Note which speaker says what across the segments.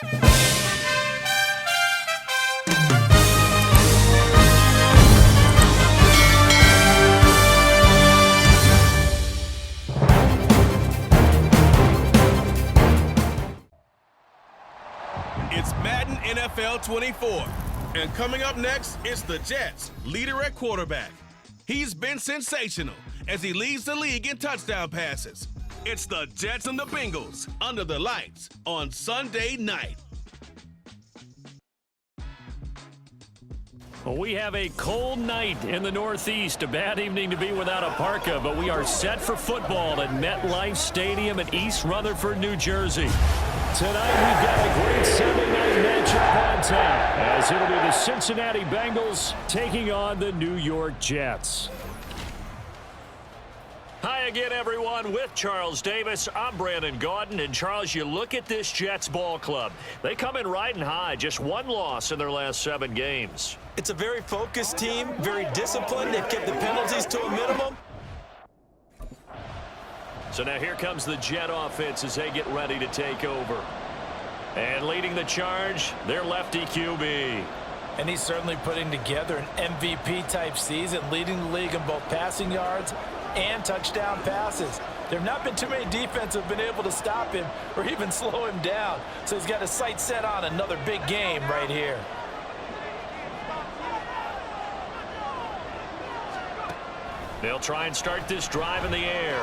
Speaker 1: It's Madden NFL 24. And coming up next, it's the Jets, leader at quarterback. He's been sensational as he leads the league in touchdown passes. It's the Jets and the Bengals under the lights on Sunday night.
Speaker 2: Well, we have a cold night in the Northeast. A bad evening to be without a parka, but we are set for football at MetLife Stadium in East Rutherford, New Jersey. Tonight, we've got a great Sunday night matchup on tap, as it'll be the Cincinnati Bengals taking on the New York Jets. Hi again, everyone. With Charles Davis, I'm Brandon Gaudin. And, Charles, you look at this Jets ball club. They come in riding high, just one loss in their last 7 games.
Speaker 3: It's a very focused team, very disciplined. They've kept the penalties to a minimum.
Speaker 2: So now here comes the Jet offense as they get ready to take over. And leading the charge, their lefty QB.
Speaker 4: And he's certainly putting together an MVP-type season, leading the league in both passing yards and touchdown passes. There have not been too many defenses have been able to stop him or even slow him down. So he's got his sights set on another big game right here.
Speaker 2: They'll try and start this drive in the air.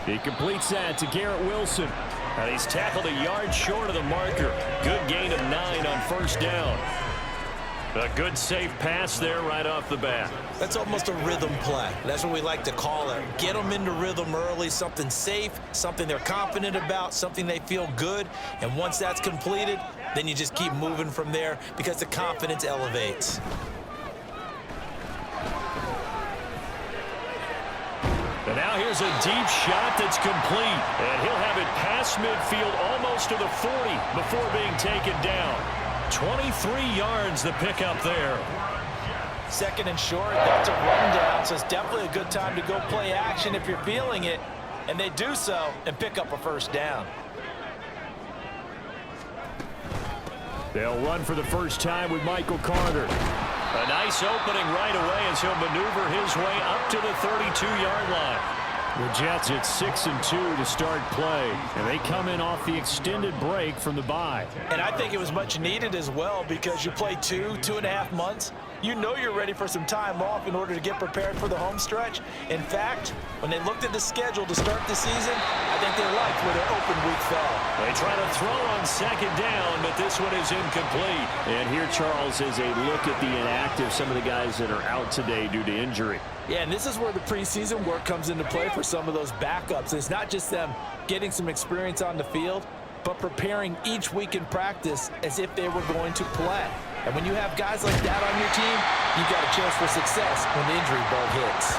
Speaker 2: He completes that to Garrett Wilson. And he's tackled a yard short of the marker. Good gain of 9 on first down. A good safe pass there right off the bat.
Speaker 3: That's almost a rhythm play. That's what we like to call it. Get them into rhythm early, something safe, something they're confident about, something they feel good. And once that's completed, then you just keep moving from there because the confidence elevates.
Speaker 2: And now here's a deep shot that's complete. And he'll have it past midfield almost to the 40 before being taken down. 23 yards the pickup there.
Speaker 4: Second and short, that's a rundown, so it's definitely a good time to go play action if you're feeling it. And they do so and pick up a first down.
Speaker 2: They'll run for the first time with Michael Carter. A nice opening right away as he'll maneuver his way up to the 32-yard line. The Jets at 6-2 to start play, and they come in off the extended break from the bye.
Speaker 4: And I think it was much needed as well because you play 2.5 months. You know you're ready for some time off in order to get prepared for the home stretch. In fact, when they looked at the schedule to start the season, I think they liked where their open week fell.
Speaker 2: They try to throw on second down, but this one is incomplete. And here, Charles, is a look at the inactive, some of the guys that are out today due to injury.
Speaker 4: Yeah, and this is where the preseason work comes into play for some of those backups. It's not just them getting some experience on the field, but preparing each week in practice as if they were going to play. And when you have guys like that on your team, you've got a chance for success when the injury bug hits.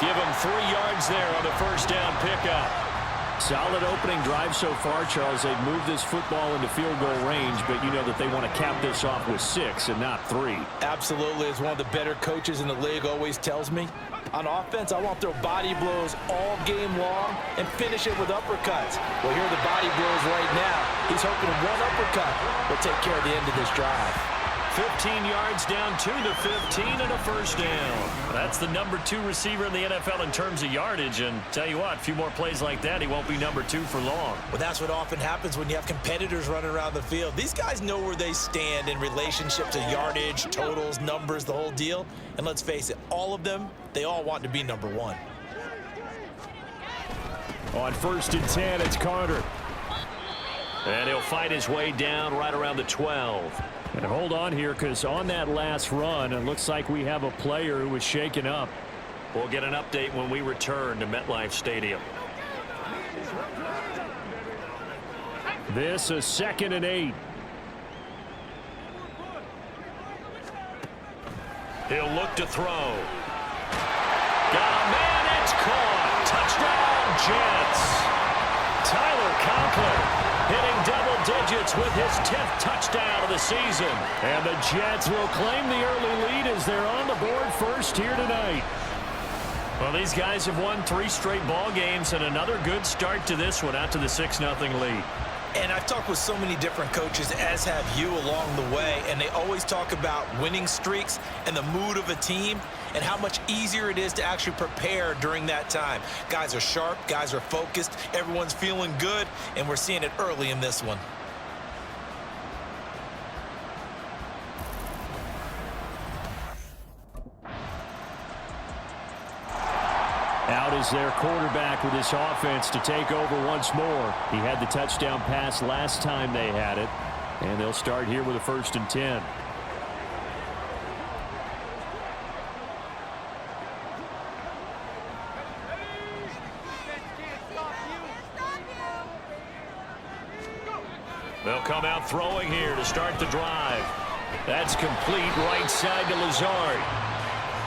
Speaker 2: Give them 3 yards there on the first down pickup. Solid opening drive so far, Charles. They've moved this football into field goal range, but you know that they want to cap this off with 6 and not 3.
Speaker 4: Absolutely. As one of the better coaches in the league always tells me, on offense, I want to throw body blows all game long and finish it with uppercuts. Well, here are the body blows right now. He's hoping one uppercut will take care of the end of this drive.
Speaker 2: 15 yards down to the 15 and a first down. That's the number 2 receiver in the NFL in terms of yardage. And tell you what, a few more plays like that, he won't be number 2 for long.
Speaker 3: Well, that's what often happens when you have competitors running around the field. These guys know where they stand in relationship to yardage, totals, numbers, the whole deal. And let's face it, all of them, they all want to be number 1.
Speaker 2: On 1st and 10, it's Carter. And he'll fight his way down right around the 12. And hold on here, because on that last run, it looks like we have a player who was shaken up. We'll get an update when we return to MetLife Stadium. This is 2nd and 8. He'll look to throw. Got a man, it's caught. Touchdown, Jets. Tyler Conklin hitting double digits with his 10th touchdown of the season. And the Jets will claim the early lead as they're on the board first here tonight. Well, these guys have won 3 straight ball games and another good start to this one out to the 6-0 lead.
Speaker 3: And I've talked with so many different coaches, as have you, along the way, and they always talk about winning streaks and the mood of a team and how much easier it is to actually prepare during that time. Guys are sharp, guys are focused, everyone's feeling good, and we're seeing it early in this one.
Speaker 2: Out is their quarterback with his offense to take over once more. He had the touchdown pass last time they had it, and they'll start here with a 1st and 10. They'll come out throwing here to start the drive. That's complete right side to Lazard.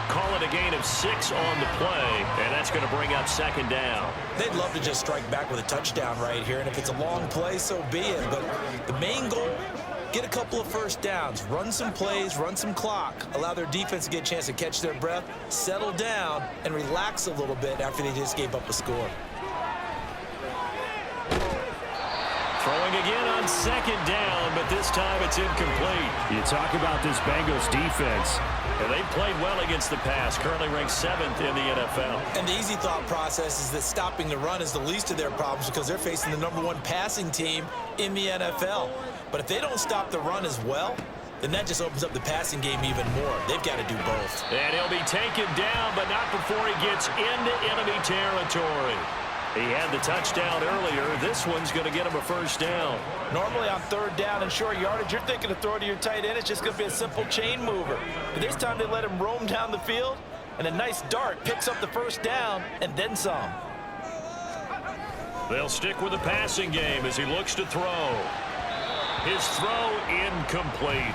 Speaker 2: Call it a gain of 6 on the play, and that's going to bring up 2nd down.
Speaker 3: They'd love to just strike back with a touchdown right here, and if it's a long play, so be it. But the main goal, get a couple of 1st downs, run some plays, run some clock, allow their defense to get a chance to catch their breath, settle down, and relax a little bit after they just gave up a score.
Speaker 2: Throwing again on 2nd down, but this time it's incomplete. You talk about this Bengals defense. And they've played well against the pass, currently ranked 7th in the NFL.
Speaker 3: And the easy thought process is that stopping the run is the least of their problems because they're facing the #1 passing team in the NFL. But if they don't stop the run as well, then that just opens up the passing game even more. They've got to do both.
Speaker 2: And he'll be taken down, but not before he gets into enemy territory. He had the touchdown earlier. This one's going to get him a 1st down.
Speaker 4: Normally on 3rd down and short yardage, you're thinking to throw to your tight end. It's just going to be a simple chain mover. But this time they let him roam down the field, and a nice dart picks up the 1st down and then some.
Speaker 2: They'll stick with the passing game as he looks to throw. His throw incomplete.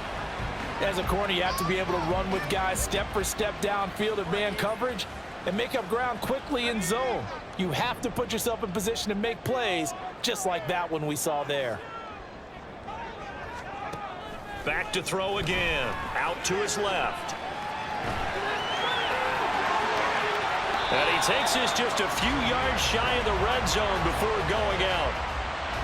Speaker 4: As a corner, you have to be able to run with guys step for step downfield in man coverage and make up ground quickly in zone. You have to put yourself in position to make plays, just like that one we saw there.
Speaker 2: Back to throw again. Out to his left. And he takes this just a few yards shy of the red zone before going out.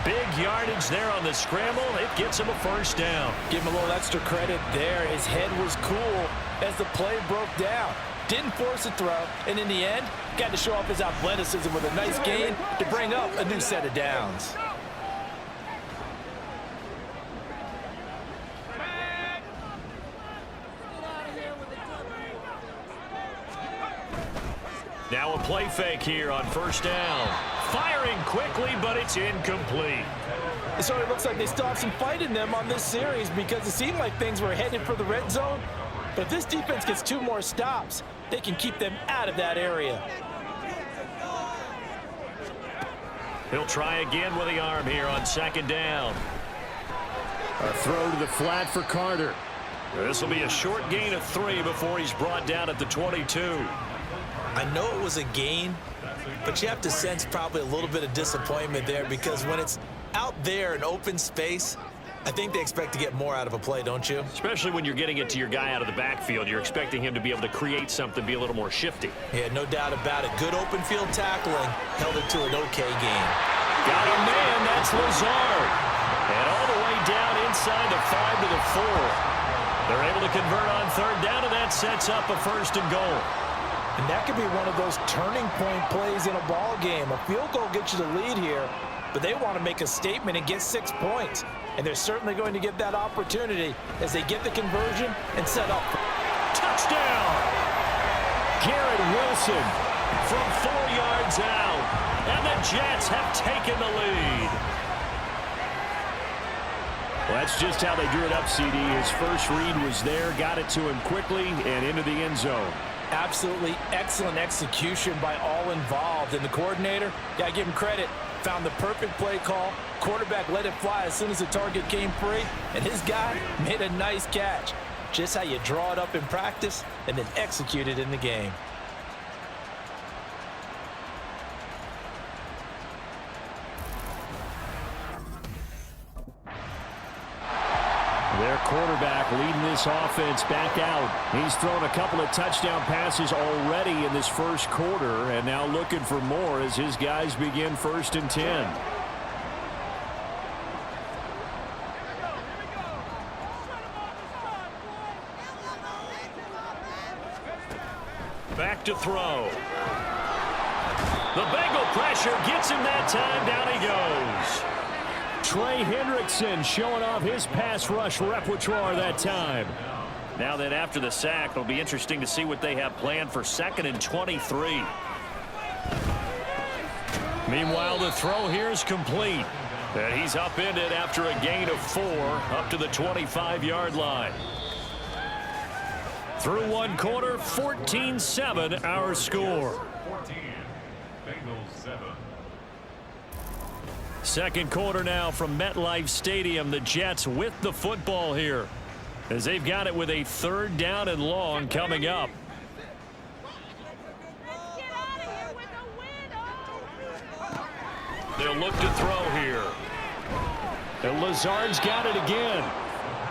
Speaker 2: Big yardage there on the scramble. It gets him a 1st down.
Speaker 4: Give him a little extra credit there. His head was cool as the play broke down. Didn't force a throw, and in the end, got to show off his athleticism with a nice gain to bring up a new set of downs.
Speaker 2: Now a play fake here on 1st down. Firing quickly, but it's incomplete.
Speaker 4: So it looks like they still have some fight in them on this series because it seemed like things were headed for the red zone. But if this defense gets 2 more stops, they can keep them out of that area.
Speaker 2: He'll try again with the arm here on 2nd down. A throw to the flat for Carter. This will be a short gain of 3 before he's brought down at the 22.
Speaker 3: I know it was a gain, but you have to sense probably a little bit of disappointment there because when it's out there in open space, I think they expect to get more out of a play, don't you?
Speaker 2: Especially when you're getting it to your guy out of the backfield. You're expecting him to be able to create something, be a little more shifty.
Speaker 3: Yeah, no doubt about it. Good open field tackling held it to an okay game.
Speaker 2: Got a man, that's Lazard. And all the way down inside the 5 to the 4. They're able to convert on 3rd down, and that sets up a 1st and goal.
Speaker 4: And that could be one of those turning point plays in a ball game. A field goal gets you the lead here, but they want to make a statement and get 6 points. And they're certainly going to get that opportunity as they get the conversion and set up.
Speaker 2: Touchdown! Garrett Wilson from 4 yards out. And the Jets have taken the lead. Well, that's just how they drew it up, CD. His first read was there, got it to him quickly, and into the end zone.
Speaker 4: Absolutely excellent execution by all involved. And the coordinator, got to give him credit, found the perfect play call. Quarterback let it fly as soon as the target came free, and his guy made a nice catch. Just how you draw it up in practice and then execute it in the game.
Speaker 2: Their quarterback leading this offense back out. He's thrown a couple of touchdown passes already in this first quarter, and now looking for more as his guys begin 1st and 10. back to throw. The Bengal pressure gets him that time. Down he goes. Trey Hendrickson showing off his pass rush repertoire that time. Now then, after the sack, it'll be interesting to see what they have planned for 2nd and 23. Meanwhile, the throw here is complete. And he's upended after a gain of 4 up to the 25-yard line. Through one quarter, 14-7 our score. Second quarter now from MetLife Stadium. The Jets with the football here as they've got it with a 3rd down and long coming up. They'll look to throw here. And Lazard's got it again.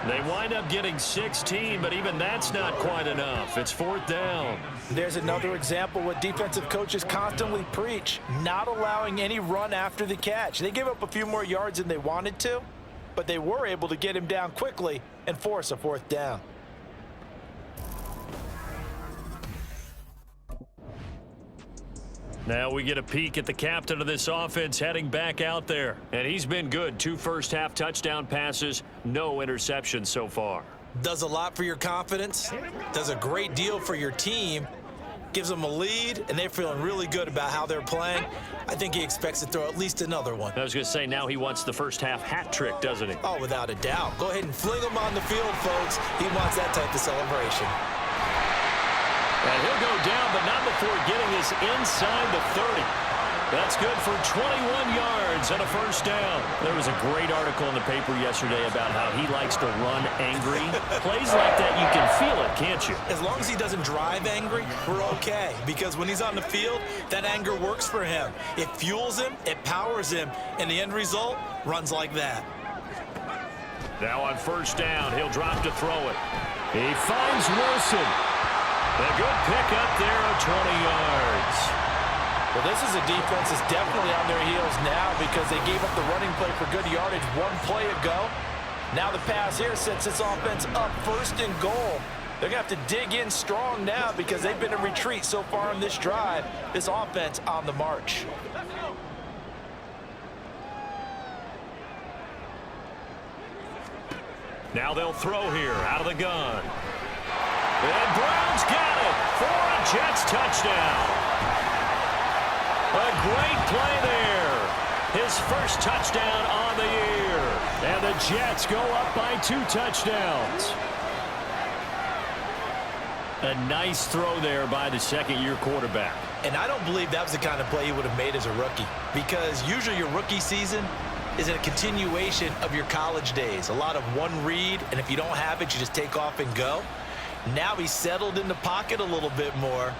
Speaker 2: They wind up getting 16, but even that's not quite enough. It's 4th down.
Speaker 4: There's another example what defensive coaches constantly preach, not allowing any run after the catch. They gave up a few more yards than they wanted to, but they were able to get him down quickly and force a 4th down.
Speaker 2: Now we get a peek at the captain of this offense heading back out there. And he's been good. 2 first-half touchdown passes, no interceptions so far.
Speaker 3: Does a lot for your confidence, does a great deal for your team, gives them a lead, and they're feeling really good about how they're playing. I think he expects to throw at least another one.
Speaker 2: I was going to say, now he wants the first-half hat trick, doesn't he?
Speaker 3: Oh, without a doubt. Go ahead and fling him on the field, folks. He wants that type of celebration.
Speaker 2: And he'll go down, but not before getting this inside the 30. That's good for 21 yards and a first down. There was a great article in the paper yesterday about how he likes to run angry. Plays like that, you can feel it, can't you?
Speaker 3: As long as he doesn't drive angry, we're okay. Because when he's on the field, that anger works for him. It fuels him, it powers him, and the end result runs like that.
Speaker 2: Now on first down, he'll drop to throw it. He finds Wilson. A good pick up there of 20 yards.
Speaker 4: Well, this is a defense that's definitely on their heels now because they gave up the running play for good yardage 1 play ago. Now the pass here sets this offense up 1st and goal. They're going to have to dig in strong now because they've been in retreat so far on this drive. This offense on the march.
Speaker 2: Now they'll throw here out of the gun. And Brown's got it for a Jets touchdown. A great play there. His first touchdown on the year. And the Jets go up by 2 touchdowns. A nice throw there by the second-year quarterback.
Speaker 3: And I don't believe that was the kind of play he would have made as a rookie. Because usually your rookie season is a continuation of your college days. A lot of one read, and if you don't have it, you just take off and go. Now he's settled in the pocket a little bit more,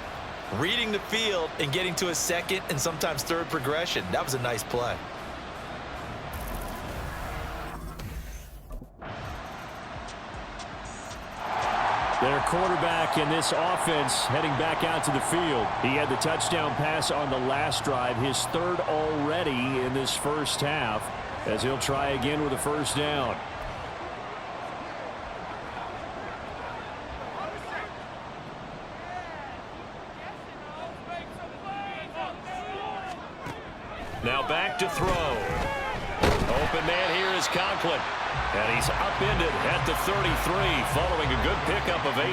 Speaker 3: reading the field and getting to his 2nd and sometimes 3rd progression. That was a nice play.
Speaker 2: Their quarterback in this offense heading back out to the field. He had the touchdown pass on the last drive, his 3rd already in this first half, as he'll try again with a first down. Now back to throw. Open man here is Conklin. And he's upended at the 33 following a good pickup of 8.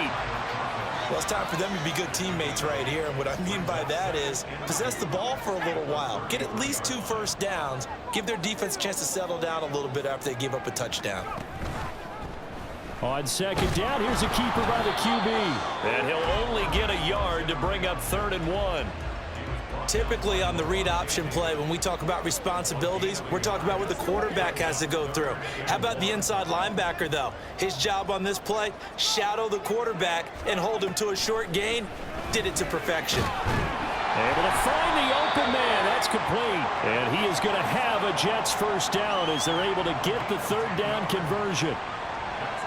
Speaker 3: Well, it's time for them to be good teammates right here. And what I mean by that is possess the ball for a little while. Get at least 2 first downs. Give their defense a chance to settle down a little bit after they give up a touchdown.
Speaker 2: On second down, here's a keeper by the QB. And he'll only get a yard to bring up 3rd and 1.
Speaker 3: Typically on the read option play, when we talk about responsibilities, we're talking about what the quarterback has to go through. How about the inside linebacker, though? His job on this play, shadow the quarterback and hold him to a short gain. Did it to perfection.
Speaker 2: Able to find the open man. That's complete. And he is going to have a Jets first down as they're able to get the 3rd down conversion.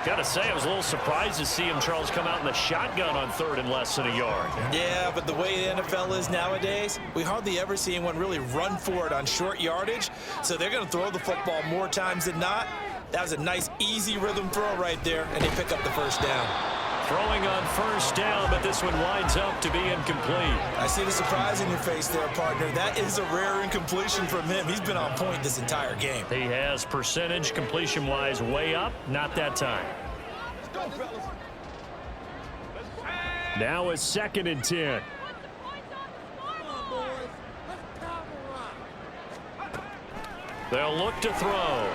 Speaker 2: Got to say, I was a little surprised to see him, Charles, come out in the shotgun on 3rd and less than a yard.
Speaker 3: Yeah, but the way the NFL is nowadays, we hardly ever see anyone really run for it on short yardage. So they're going to throw the football more times than not. That was a nice, easy rhythm throw right there, and they pick up the first down.
Speaker 2: Throwing on first down, but this one winds up to be incomplete.
Speaker 3: I see the surprise in your face there, partner. That is a rare incompletion from him. He's been on point this entire game.
Speaker 2: He has percentage completion-wise way up, not that time. Now a 2nd and 10. They'll look to throw.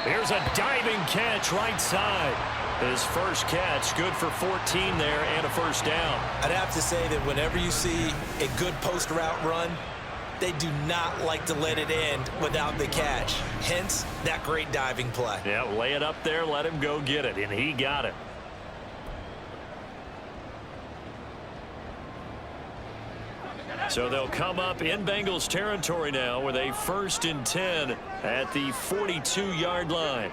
Speaker 2: Here's a diving catch right side. His first catch, good for 14 there and a first down.
Speaker 3: I'd have to say that whenever you see a good post route run, they do not like to let it end without the catch. Hence, that great diving play.
Speaker 2: Yeah, lay it up there, let him go get it, and he got it. So they'll come up in Bengals territory now with a 1st and 10 at the 42-yard line.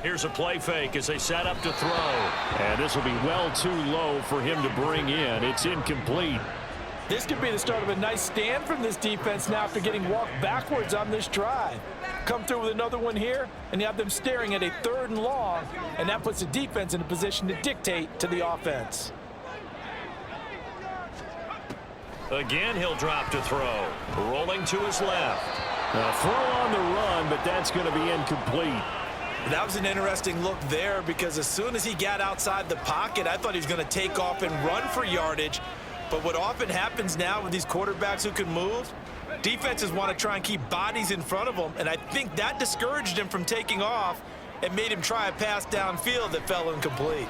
Speaker 2: Here's a play fake as they set up to throw. And this will be well too low for him to bring in. It's incomplete.
Speaker 4: This could be the start of a nice stand from this defense now after getting walked backwards on this drive. Come through with another one here, and you have them staring at a 3rd and long, and that puts the defense in a position to dictate to the offense.
Speaker 2: Again, he'll drop to throw. Rolling to his left. A throw on the run, but that's going to be incomplete.
Speaker 3: That was an interesting look there because as soon as he got outside the pocket, I thought he was going to take off and run for yardage. But what often happens now with these quarterbacks who can move, defenses want to try and keep bodies in front of them, and I think that discouraged him from taking off and made him try a pass downfield that fell incomplete.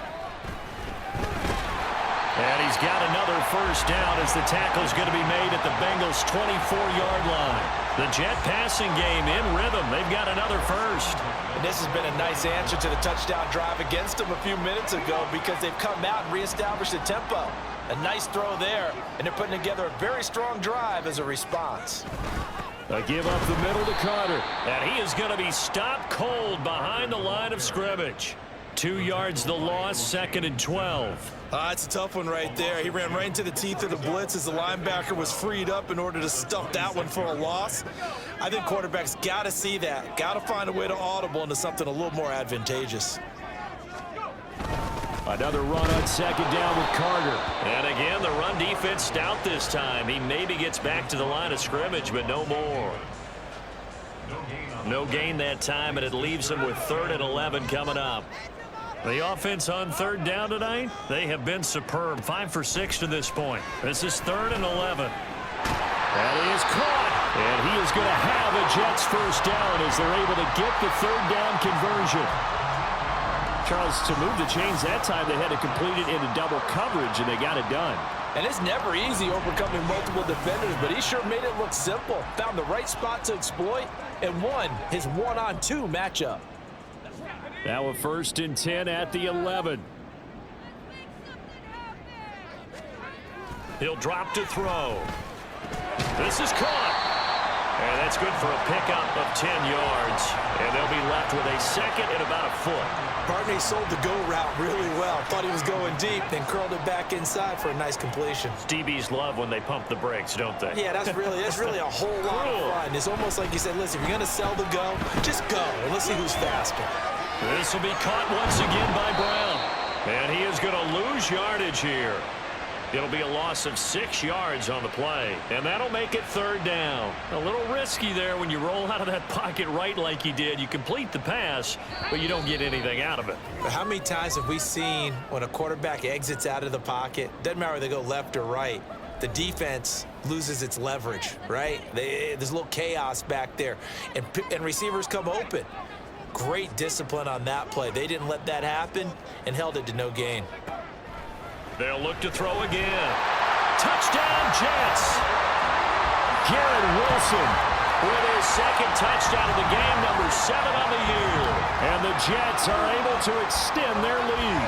Speaker 2: And he's got another first down as the tackle's going to be made at the Bengals' 24-yard line. The Jet passing game in rhythm. They've got another first.
Speaker 4: And this has been a nice answer to the touchdown drive against them a few minutes ago because they've come out and reestablished the tempo. A nice throw there, and they're putting together a very strong drive as a response.
Speaker 2: A give up the middle to Carter. And he is going to be stopped cold behind the line of scrimmage. 2 yards the loss, 2nd and 12.
Speaker 3: It's a tough one right there. He ran right into the teeth of the blitz as the linebacker was freed up in order to stuff that one for a loss. I think quarterbacks got to see that. Got to find a way to audible into something a little more advantageous.
Speaker 2: Another run on 2nd down with Carter. And again, the run defense stout this time. He maybe gets back to the line of scrimmage, but no more. No gain that time, and it leaves him with 3rd and 11 coming up. The offense on 3rd down tonight, they have been superb. 5 for 6 to this point. This is 3rd and 11. That is caught. And he is going to have a Jets first down as they're able to get the 3rd down conversion. Charles, to move the chains that time, they had to complete it into double coverage, and they got it done.
Speaker 4: And it's never easy overcoming multiple defenders, but he sure made it look simple. Found the right spot to exploit and won his 1-on-2 matchup.
Speaker 2: Now a 1st and 10 at the 11. He'll drop to throw. This is caught. And that's good for a pickup of 10 yards. And they'll be left with a 2nd and about a foot.
Speaker 3: Barney sold the go route really well. Thought he was going deep, then curled it back inside for a nice completion.
Speaker 2: DBs love when they pump the brakes, don't they?
Speaker 3: Yeah, that's really a whole lot of fun. It's almost like you said, listen, if you're going to sell the go, just go, and let's see who's faster.
Speaker 2: This will be caught once again by Brown. And he is going to lose yardage here. It'll be a loss of 6 yards on the play. And that'll make it 3rd down. A little risky there when you roll out of that pocket right like he did. You complete the pass, but you don't get anything out of it.
Speaker 3: But how many times have we seen when a quarterback exits out of the pocket, doesn't matter whether they go left or right, the defense loses its leverage, right? There's a little chaos back there, and receivers come open. Great discipline on that play. They didn't let that happen and held it to no gain.
Speaker 2: They'll look to throw again. Touchdown, Jets. Garrett Wilson with his 2nd touchdown of the game, number 7 on the year. And the Jets are able to extend their lead.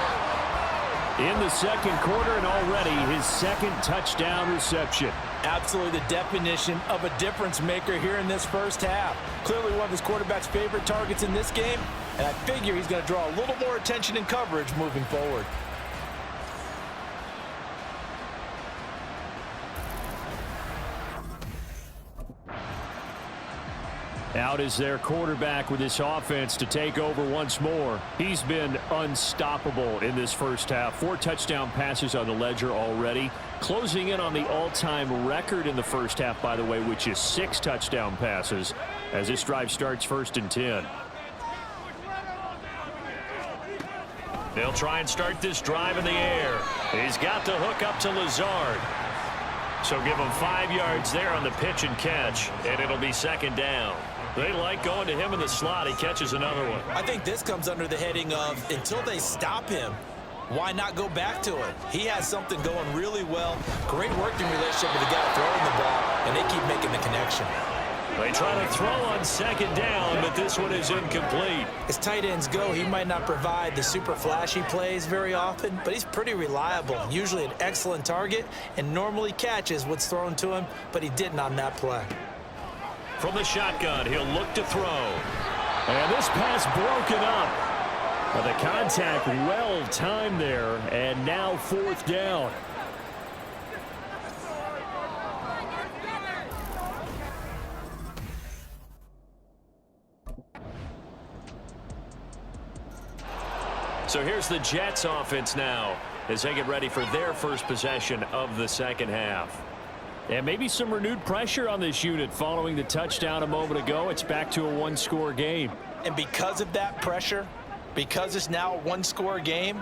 Speaker 2: In the 2nd quarter, and already his 2nd touchdown reception.
Speaker 4: Absolutely the definition of a difference maker here in this first half. Clearly one of his quarterback's favorite targets in this game, and I figure he's going to draw a little more attention and coverage moving forward.
Speaker 2: Out is their quarterback with this offense to take over once more. He's been unstoppable in this first half. 4 touchdown passes on the ledger already. Closing in on the all-time record in the first half, by the way, which is 6 touchdown passes as this drive starts 1st and 10. They'll try and start this drive in the air. He's got the hook up to Lazard. So give him 5 yards there on the pitch and catch, and it'll be 2nd down. They like going to him in the slot. He catches another one.
Speaker 3: I think this comes under the heading of until they stop him, why not go back to it? He has something going really well. Great working relationship with the guy throwing the ball, and they keep making the connection.
Speaker 2: They try to throw on 2nd down, but this one is incomplete.
Speaker 3: As tight ends go, he might not provide the super flashy plays very often, but he's pretty reliable. Usually an excellent target, and normally catches what's thrown to him, but he didn't on that play.
Speaker 2: From the shotgun, he'll look to throw. And this pass broken up. But the contact well timed there, and now 4th down. So here's the Jets offense now as they get ready for their first possession of the second half. And maybe some renewed pressure on this unit following the touchdown a moment ago. It's back to a 1-score game.
Speaker 3: And because of that pressure, because it's now a 1-score game,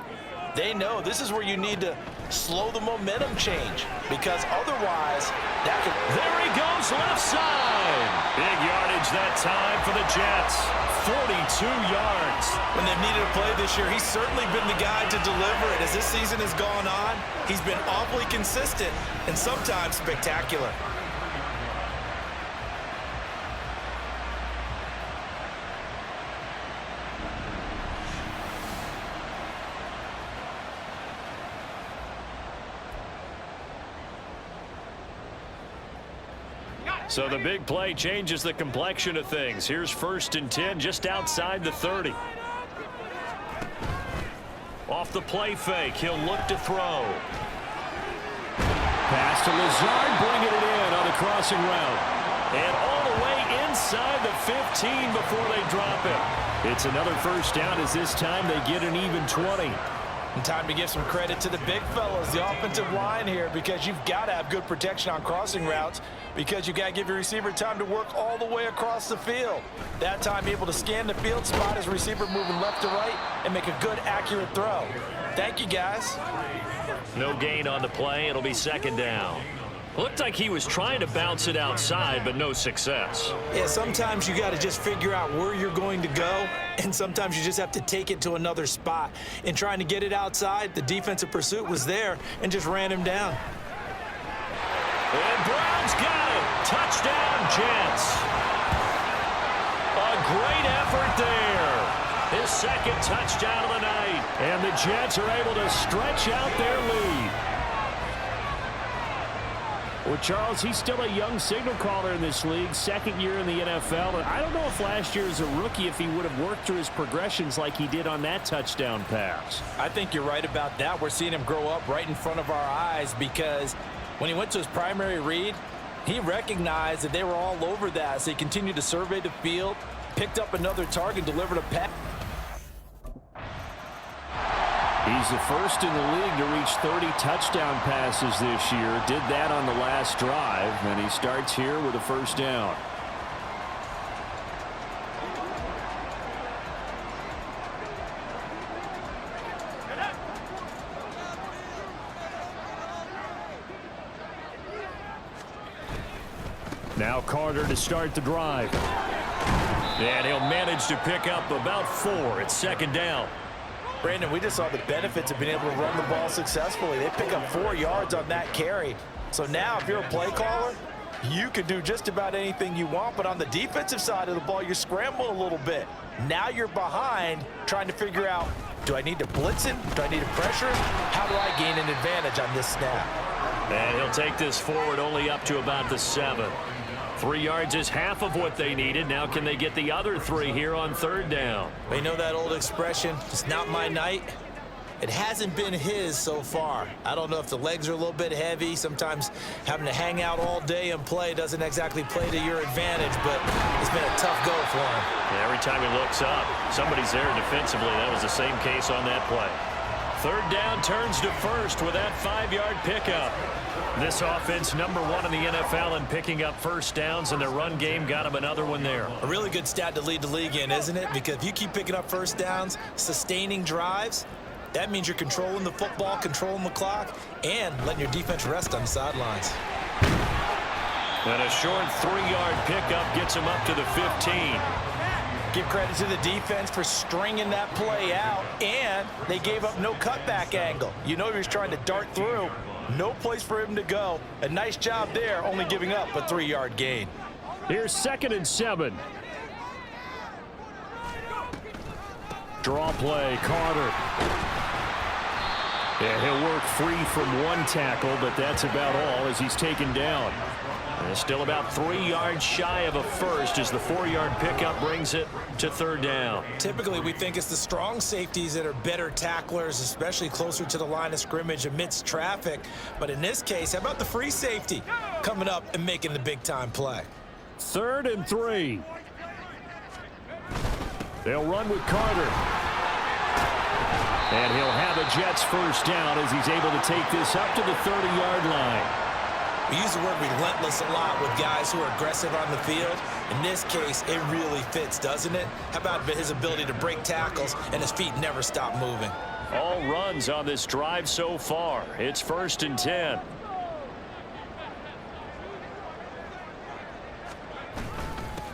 Speaker 3: they know this is where you need to slow the momentum change, because otherwise that could...
Speaker 2: There he goes, left side. Big yardage that time for the Jets. 42 yards.
Speaker 3: When they've needed a play this year, he's certainly been the guy to deliver it. As this season has gone on, he's been awfully consistent and sometimes spectacular.
Speaker 2: So the big play changes the complexion of things. Here's 1st and 10 just outside the 30. Off the play fake, he'll look to throw. Pass to Lazard, bringing it in on the crossing route. And all the way inside the 15 before they drop it. It's another 1st down as this time they get an even 20.
Speaker 3: And time to give some credit to the big fellas, the offensive line here, because you've got to have good protection on crossing routes, because you've got to give your receiver time to work all the way across the field. That time able to scan the field, spot his receiver moving left to right, and make a good, accurate throw. Thank you, guys.
Speaker 2: No gain on the play. It'll be 2nd down. Looked like he was trying to bounce it outside, but no success.
Speaker 3: Yeah, sometimes you got to just figure out where you're going to go, and sometimes you just have to take it to another spot. In trying to get it outside, the defensive pursuit was there and just ran him down.
Speaker 2: And Brown's got it. Touchdown, Jets. A great effort there. His 2nd touchdown of the night. And the Jets are able to stretch out their lead. Well, Charles, he's still a young signal caller in this league, 2nd year in the NFL. And I don't know if last year as a rookie, if he would have worked through his progressions like he did on that touchdown pass.
Speaker 4: I think you're right about that. We're seeing him grow up right in front of our eyes, because when he went to his primary read, he recognized that they were all over that. So he continued to survey the field, picked up another target, delivered a pass.
Speaker 2: He's the first in the league to reach 30 touchdown passes this year. Did that on the last drive, and he starts here with a 1st down. Now Carter to start the drive. And he'll manage to pick up about 4. It's 2nd down.
Speaker 3: Brandon, we just saw the benefits of being able to run the ball successfully. They pick up 4 yards on that carry. So now if you're a play caller, you can do just about anything you want. But on the defensive side of the ball, you're scrambling a little bit. Now you're behind trying to figure out, do I need to blitz him? Do I need to pressure him? How do I gain an advantage on this snap?
Speaker 2: And he'll take this forward only up to about the 7. 3 yards is half of what they needed. Now can they get the other 3 here on 3rd down?
Speaker 3: You know that old expression, it's not my night? It hasn't been his so far. I don't know if the legs are a little bit heavy. Sometimes having to hang out all day and play doesn't exactly play to your advantage, but it's been a tough go for him.
Speaker 2: Yeah, every time he looks up, somebody's there defensively. That was the same case on that play. Third down turns to first with that 5-yard pickup. This offense #1 in the NFL in picking up first downs, and their run game got him another one there.
Speaker 3: A really good stat to lead the league in, isn't it? Because if you keep picking up first downs, sustaining drives, that means you're controlling the football, controlling the clock, and letting your defense rest on the sidelines.
Speaker 2: And a short 3-yard pickup gets him up to the 15.
Speaker 4: Give credit to the defense for stringing that play out, and they gave up no cutback angle. You know he was trying to dart through. No place for him to go. A nice job there, only giving up a 3-yard gain.
Speaker 2: Here's 2nd and 7. Draw play, Carter. Yeah, he'll work free from one tackle, but that's about all as he's taken down. And still about 3 yards shy of a first as the 4-yard pickup brings it to 3rd down.
Speaker 3: Typically, we think it's the strong safeties that are better tacklers, especially closer to the line of scrimmage amidst traffic. But in this case, how about the free safety coming up and making the big-time play?
Speaker 2: 3rd and 3. They'll run with Carter. And he'll have a Jets first down as he's able to take this up to the 30-yard line.
Speaker 3: We use the word relentless a lot with guys who are aggressive on the field. In this case, it really fits, doesn't it? How about his ability to break tackles and his feet never stop moving?
Speaker 2: All runs on this drive so far. It's 1st and 10.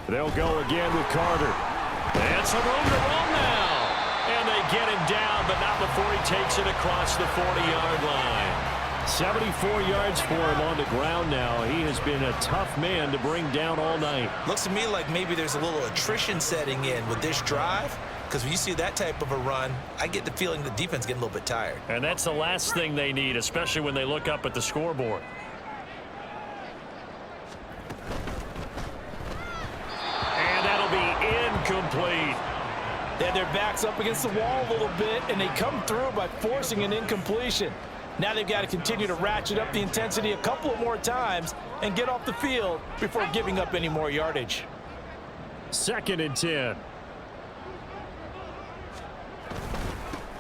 Speaker 2: They'll go again with Carter. And some room to run now. And they get him down, but not before he takes it across the 40-yard line. 74 yards for him on the ground now. He has been a tough man to bring down all night.
Speaker 3: Looks to me like maybe there's a little attrition setting in with this drive, because when you see that type of a run, I get the feeling the defense getting a little bit tired.
Speaker 2: And that's the last thing they need, especially when they look up at the scoreboard. And that'll be incomplete.
Speaker 4: They had their backs up against the wall a little bit, and they come through by forcing an incompletion. Now they've got to continue to ratchet up the intensity a couple of more times and get off the field before giving up any more yardage.
Speaker 2: 2nd and 10.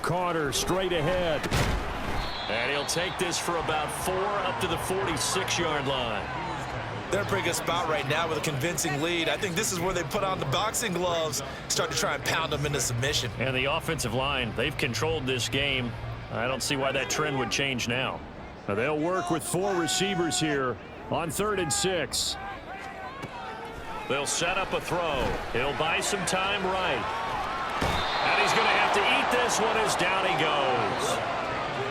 Speaker 2: Carter straight ahead. And he'll take this for about 4 up to the 46-yard line.
Speaker 3: They're in a pretty good spot right now with a convincing lead. I think this is where they put on the boxing gloves, start to try and pound them into submission.
Speaker 2: And the offensive line, they've controlled this game. I don't see why that trend would change now. Now they'll work with 4 receivers here on 3rd and 6. They'll set up a throw. He'll buy some time right. And he's going to have to eat this one as down he goes.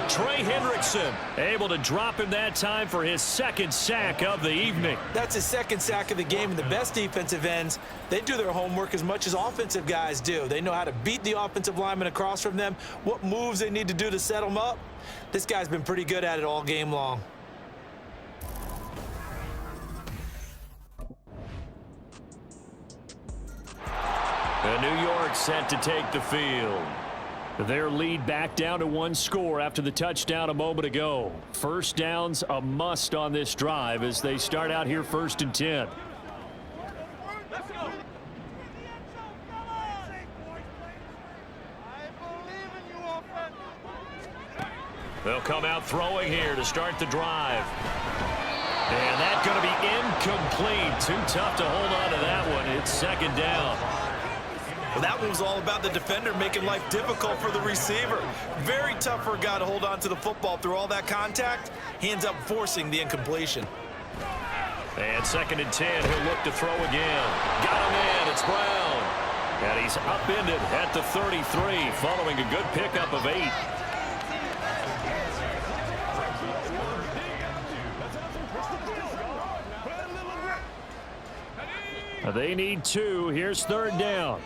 Speaker 2: Trey Hendrickson able to drop him that time for his 2nd sack of the evening.
Speaker 3: That's his 2nd sack of the game, and the best defensive ends, they do their homework as much as offensive guys do. They know how to beat the offensive lineman across from them, what moves they need to do to set them up. This guy's been pretty good at it all game long.
Speaker 2: And New York set to take the field. Their lead back down to 1 score after the touchdown a moment ago. First downs a must on this drive as they start out here 1st and 10. They'll come out throwing here to start the drive. And that's going to be incomplete. Too tough to hold on to that one. It's 2nd down.
Speaker 3: Well, that one was all about the defender making life difficult for the receiver. Very tough for a guy to hold on to the football through all that contact. He ends up forcing the incompletion.
Speaker 2: And 2nd and 10, he'll look to throw again. Got him in, it's Brown. And he's upended at the 33 following a good pickup of 8. They need 2. Here's 3rd down.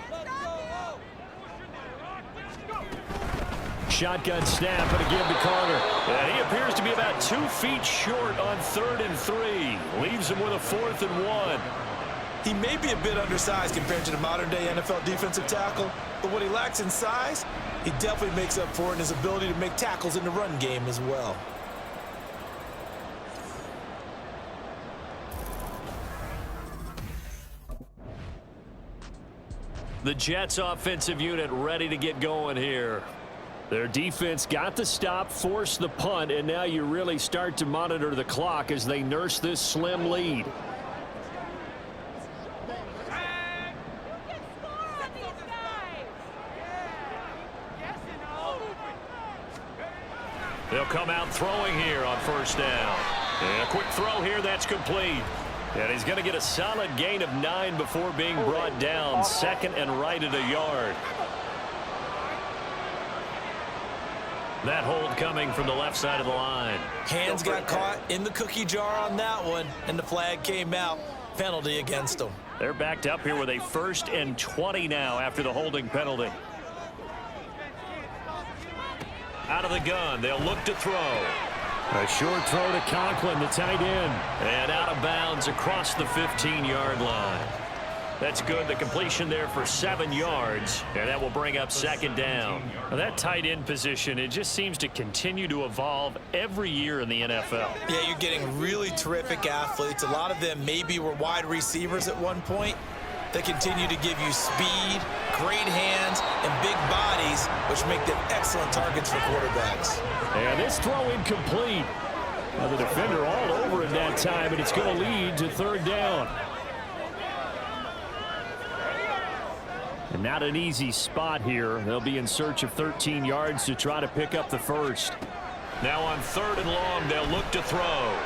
Speaker 2: Shotgun snap and again to Carter. And he appears to be about 2 feet short on 3rd and 3. Leaves him with a 4th and 1.
Speaker 3: He may be a bit undersized compared to the modern-day NFL defensive tackle, But what he lacks in size, he definitely makes up for it in his ability to make tackles in the run game as well.
Speaker 2: The Jets offensive unit ready to get going here. Their defense got the stop, forced the punt, and now you really start to monitor the clock as they nurse this slim lead. They'll come out throwing here on first down. And a quick throw here, that's complete. And he's going to get a solid gain of 9 before being brought down. Second and right at a yard. That hold coming from the left side of the line.
Speaker 3: Hands got caught in the cookie jar on that one, and the flag came out. Penalty against them.
Speaker 2: They're backed up here with a 1st and 20 now after the holding penalty. Out of the gun, they'll look to throw. A short throw to Conklin, the tight end. And out of bounds across the 15-yard line. That's good. The completion there for 7 yards, and that will bring up second down. Now that tight end position, it just seems to continue to evolve every year in the NFL.
Speaker 3: Yeah, you're getting really terrific athletes. A lot of them maybe were wide receivers at one point. They continue to give you speed, great hands, and big bodies, which make them excellent targets for quarterbacks.
Speaker 2: And this throw incomplete. Now the defender all over it that time, and it's going to lead to third down. And not an easy spot here. They'll be in search of 13 yards to try to pick up the first. Now on 3rd and long, they'll look to throw.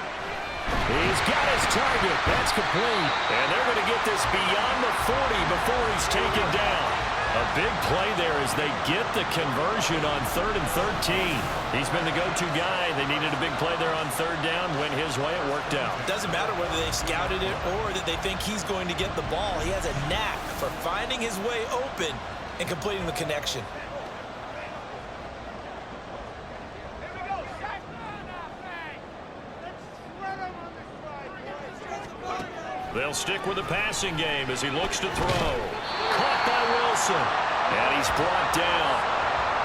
Speaker 2: He's got his target. That's complete. And they're going to get this beyond the 40 before he's taken down. A big play there as they get the conversion on 3rd and 13. He's been the go-to guy. They needed a big play there on 3rd down. Went his way. It worked out.
Speaker 3: Doesn't matter whether they've scouted it or that they think he's going to get the ball. He has a knack for finding his way open and completing the connection.
Speaker 2: They'll stick with the passing game as he looks to throw. Caught by Wilson. And he's brought down.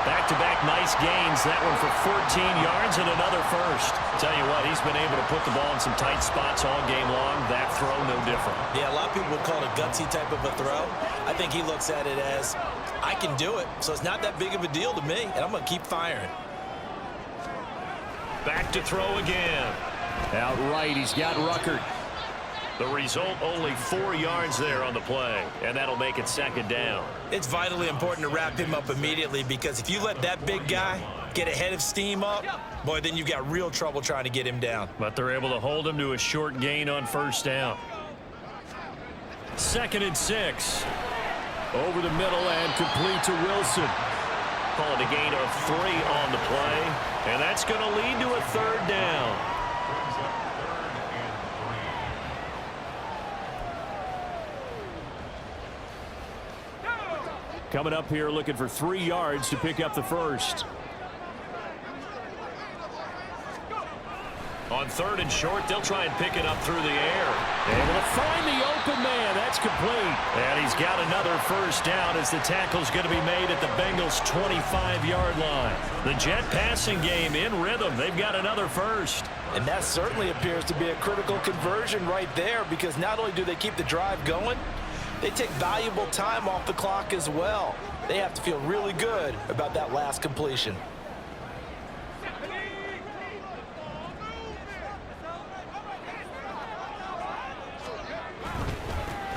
Speaker 2: Back-to-back nice gains. That one for 14 yards and another first. Tell you what, he's been able to put the ball in some tight spots all game long. That throw, no different.
Speaker 3: Yeah, a lot of people would call it a gutsy type of a throw. I think he looks at it as, I can do it, so it's not that big of a deal to me, and I'm going to keep firing.
Speaker 2: Back to throw again. Out right, he's got Ruckert. The result, only 4 yards there on the play, and that'll make it second down.
Speaker 3: It's vitally important to wrap him up immediately because if you let that big guy get ahead of steam up, boy, then you've got real trouble trying to get him down.
Speaker 2: But they're able to hold him to a short gain on first down. 2nd and 6. Over the middle and complete to Wilson. Call it a gain of 3 on the play, and that's going to lead to a third down. Coming up here looking for 3 yards to pick up the first. On 3rd and short, they'll try and pick it up through the air. Able to find the open man. That's complete. And he's got another first down as the tackle's going to be made at the Bengals' 25-yard line. The Jet passing game in rhythm. They've got another first.
Speaker 4: And that certainly appears to be a critical conversion right there because not only do they keep the drive going, they take valuable time off the clock as well. They have to feel really good about that last completion.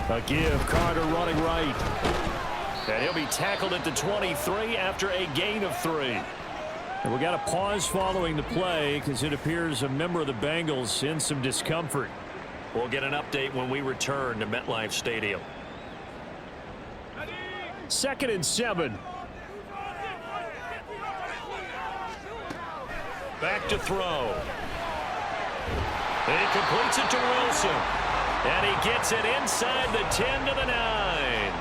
Speaker 2: A give, Carter running right. And he'll be tackled at the 23 after a gain of 3. And we got a pause following the play because it appears a member of the Bengals in some discomfort. We'll get an update when we return to MetLife Stadium. 2nd and 7. Back to throw. And he completes it to Wilson. And he gets it inside the 10 to the 9.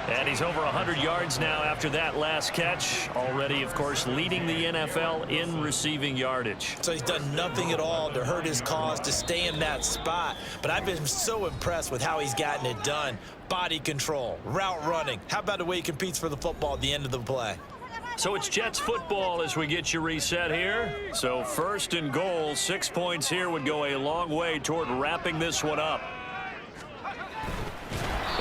Speaker 2: And he's over 100 yards now after that last catch. Already, of course, leading the NFL in receiving yardage.
Speaker 3: So he's done nothing at all to hurt his cause, to stay in that spot. But I've been so impressed with how he's gotten it done. Body control, route running. How about the way he competes for the football at the end of the play?
Speaker 2: So it's Jets football as we get you reset here. So 1st and goal, 6 points here would go a long way toward wrapping this one up.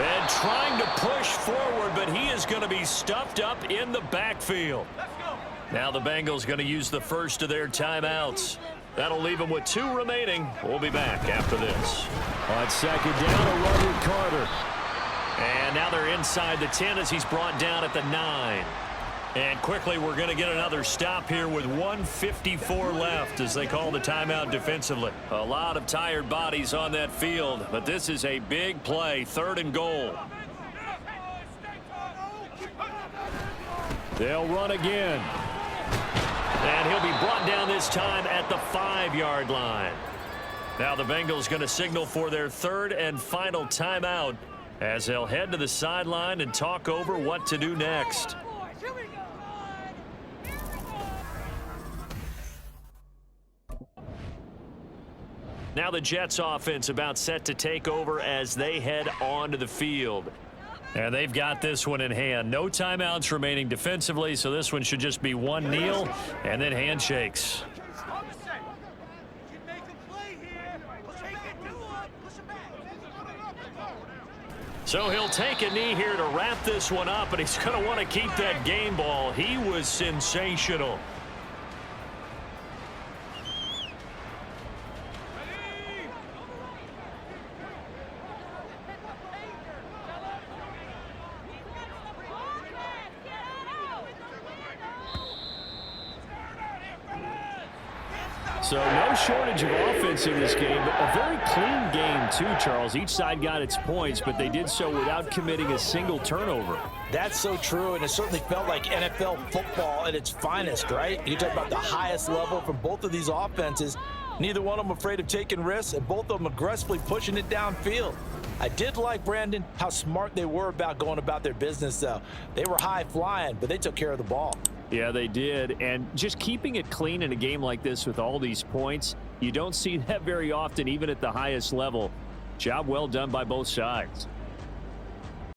Speaker 2: And trying to push forward, but he is going to be stuffed up in the backfield. Now the Bengals going to use the first of their timeouts. That'll leave them with 2 remaining. We'll be back after this.
Speaker 5: On 2nd down, a run with Carter.
Speaker 2: And now they're inside the 10 as he's brought down at the 9. And quickly, we're going to get another stop here with 1:54 left as they call the timeout defensively. A lot of tired bodies on that field, but this is a big play, 3rd and goal.
Speaker 5: They'll run again.
Speaker 2: And he'll be brought down this time at the 5-yard line. Now the Bengals going to signal for their 3rd and final timeout as they'll head to the sideline and talk over what to do next. Now the Jets offense about set to take over as they head onto the field. And they've got this one in hand. No timeouts remaining defensively, so this one should just be one kneel and then handshakes. So he'll take a knee here to wrap this one up, and he's going to want to keep that game ball. He was sensational.
Speaker 5: So no shortage of offense in this game, but a very clean game too, Charles. Each side got its points, but they did so without committing a single turnover.
Speaker 4: That's so true, and it certainly felt like NFL football at its finest, right? You talk about the highest level from both of these offenses. Neither one of them afraid of taking risks, and both of them aggressively pushing it downfield. I did like, Brandon, how smart they were about going about their business, though. They were high-flying, but they took care of the ball.
Speaker 5: Yeah, they did. And just keeping it clean in a game like this with all these points, you don't see that very often, even at the highest level. Job well done by both sides.